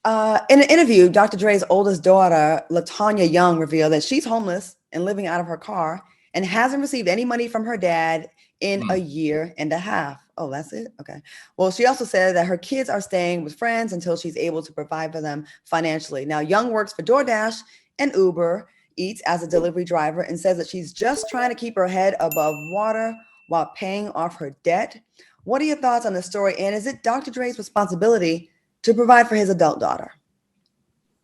In an interview, Dr. Dre's oldest daughter, Latanya Young, revealed that she's homeless and living out of her car and hasn't received any money from her dad in a year and a half. Oh, that's it? Okay. Well, she also said that her kids are staying with friends until she's able to provide for them financially. Now, Young works for DoorDash and Uber Eats as a delivery driver and says that she's just trying to keep her head above water while paying off her debt. What are your thoughts on the story? And is it Dr. Dre's responsibility to provide for his adult daughter?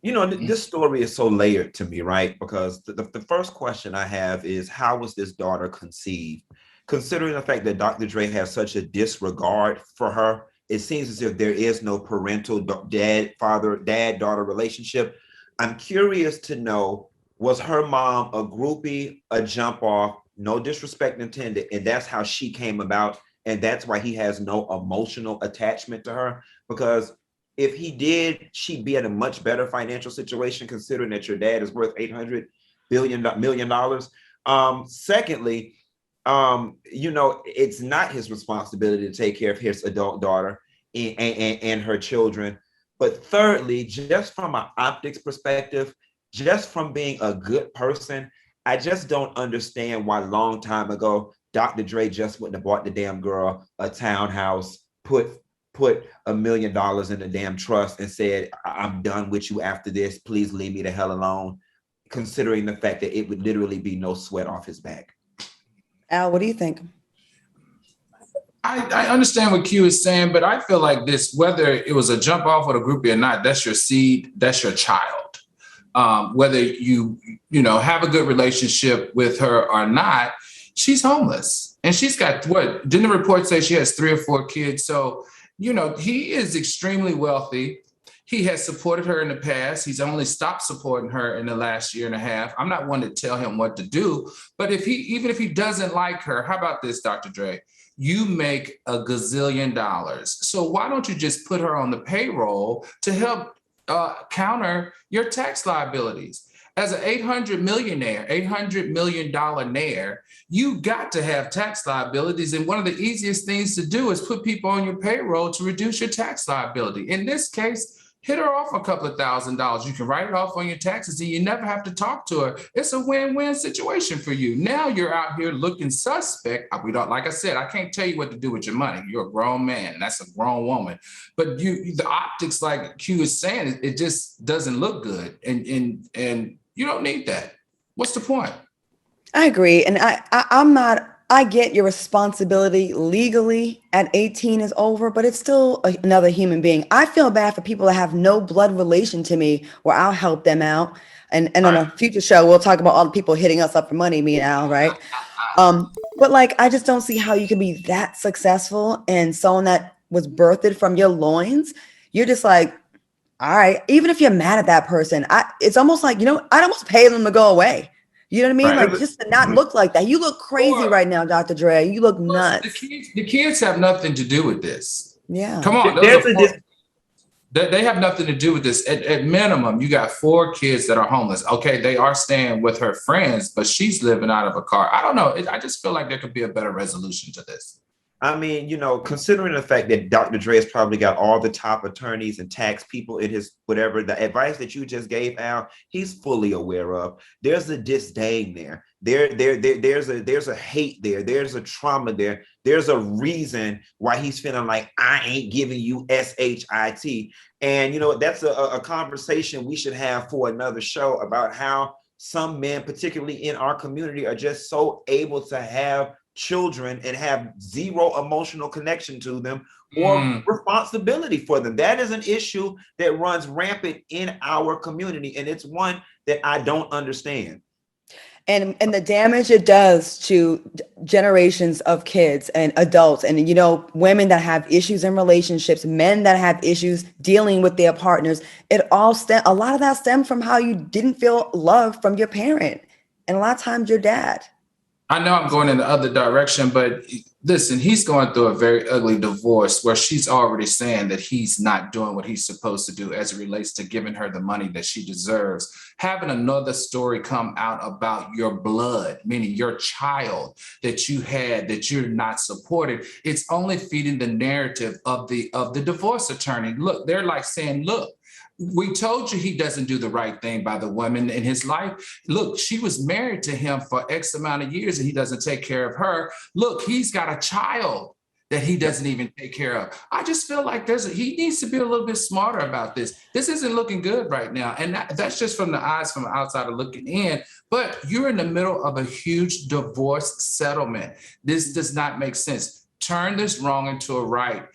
This story is so layered to me, right? Because the first question I have is, how was this daughter conceived? Considering the fact that Dr. Dre has such a disregard for her, it seems as if there is no parental dad-daughter relationship. I'm curious to know, was her mom a groupie, a jump off, no disrespect intended, and that's how she came about, and that's why he has no emotional attachment to her? Because if he did, she'd be in a much better financial situation, considering that your dad is worth $800 million. Secondly, it's not his responsibility to take care of his adult daughter and her children. But thirdly, just from an optics perspective, just from being a good person, I just don't understand why long time ago Dr. Dre just wouldn't have bought the damn girl a townhouse, put $1 million in the damn trust and said, I'm done with you after this. Please leave me the hell alone. Considering the fact that it would literally be no sweat off his back. Al, what do you think? I understand what Q is saying, but I feel like this, whether it was a jump off with a groupie or not, that's your seed, that's your child. Whether you have a good relationship with her or not, she's homeless. And she's got, didn't the report say she has 3 or 4 kids? So, he is extremely wealthy. He has supported her in the past. He's only stopped supporting her in the last year and a half. I'm not one to tell him what to do, but even if he doesn't like her, how about this, Dr. Dre? You make $1 gazillion. So why don't you just put her on the payroll to help counter your tax liabilities? As an $800 million nair, you got to have tax liabilities. And one of the easiest things to do is put people on your payroll to reduce your tax liability. In this case, hit her off a couple of $1,000s. You can write it off on your taxes and you never have to talk to her. It's a win-win situation for you. Now you're out here looking suspect. Like I said, I can't tell you what to do with your money. You're a grown man and that's a grown woman. But the optics, like Q is saying, it just doesn't look good. And you don't need that. What's the point? I agree. And I get your responsibility legally at 18 is over, but it's still another human being. I feel bad for people that have no blood relation to me where I'll help them out. And on a future show, we'll talk about all the people hitting us up for money, me and Al, right? But I just don't see how you can be that successful and someone that was birthed from your loins. You're just like, all right, even if you're mad at that person, it's almost like, I'd almost pay them to go away. You know what I mean? Right. Like, just to not look like that. You look crazy right now, Dr. Dre. You look nuts. The kids have nothing to do with this. Yeah. Come on. They have nothing to do with this. At minimum, you got 4 kids that are homeless. Okay, they are staying with her friends, but she's living out of a car. I don't know. I just feel like there could be a better resolution to this. I mean, considering the fact that Dr. Dre has probably got all the top attorneys and tax people in his whatever, the advice that you just gave, Al, he's fully aware of. There's a disdain there. There's a hate there. There's a trauma there. There's a reason why he's feeling like, I ain't giving you shit. And, that's a conversation we should have for another show about how some men, particularly in our community, are just so able to have children and have zero emotional connection to them or responsibility for them. That is an issue that runs rampant in our community, and it's one that I don't understand. And the damage it does to generations of kids and adults, and women that have issues in relationships, men that have issues dealing with their partners. A lot of that stems from how you didn't feel love from your parent, and a lot of times your dad. I know I'm going in the other direction, but listen, he's going through a very ugly divorce where she's already saying that he's not doing what he's supposed to do as it relates to giving her the money that she deserves. Having another story come out about your blood, meaning your child that you had, that you're not supported, it's only feeding the narrative of the divorce attorney. Look, they're like saying, look, we told you he doesn't do the right thing by the women in his life. Look, she was married to him for X amount of years and he doesn't take care of her. Look, he's got a child that he doesn't even take care of. I just feel like he needs to be a little bit smarter about this. This isn't looking good right now. And that's just from the eyes from the outside looking in. But you're in the middle of a huge divorce settlement. This does not make sense. Turn this wrong into a right.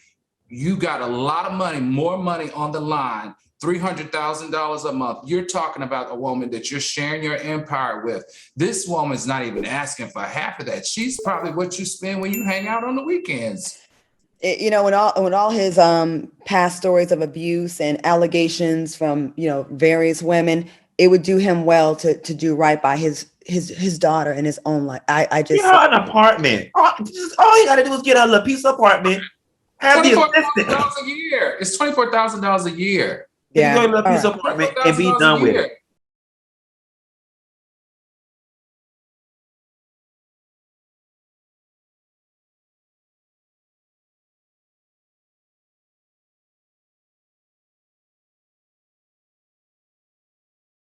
You got a lot of money, more money on the line, $300,000 a month. You're talking about a woman that you're sharing your empire with. This woman's not even asking for half of that. She's probably what you spend when you hang out on the weekends. When all his past stories of abuse and allegations from various women, it would do him well to do right by his daughter in his own life. I just get her an apartment. All you got to do is get her a little piece of apartment. Have the assistant. $24,000 a year. It's $24,000 a year. Yeah, a piece of apartment and be done with it.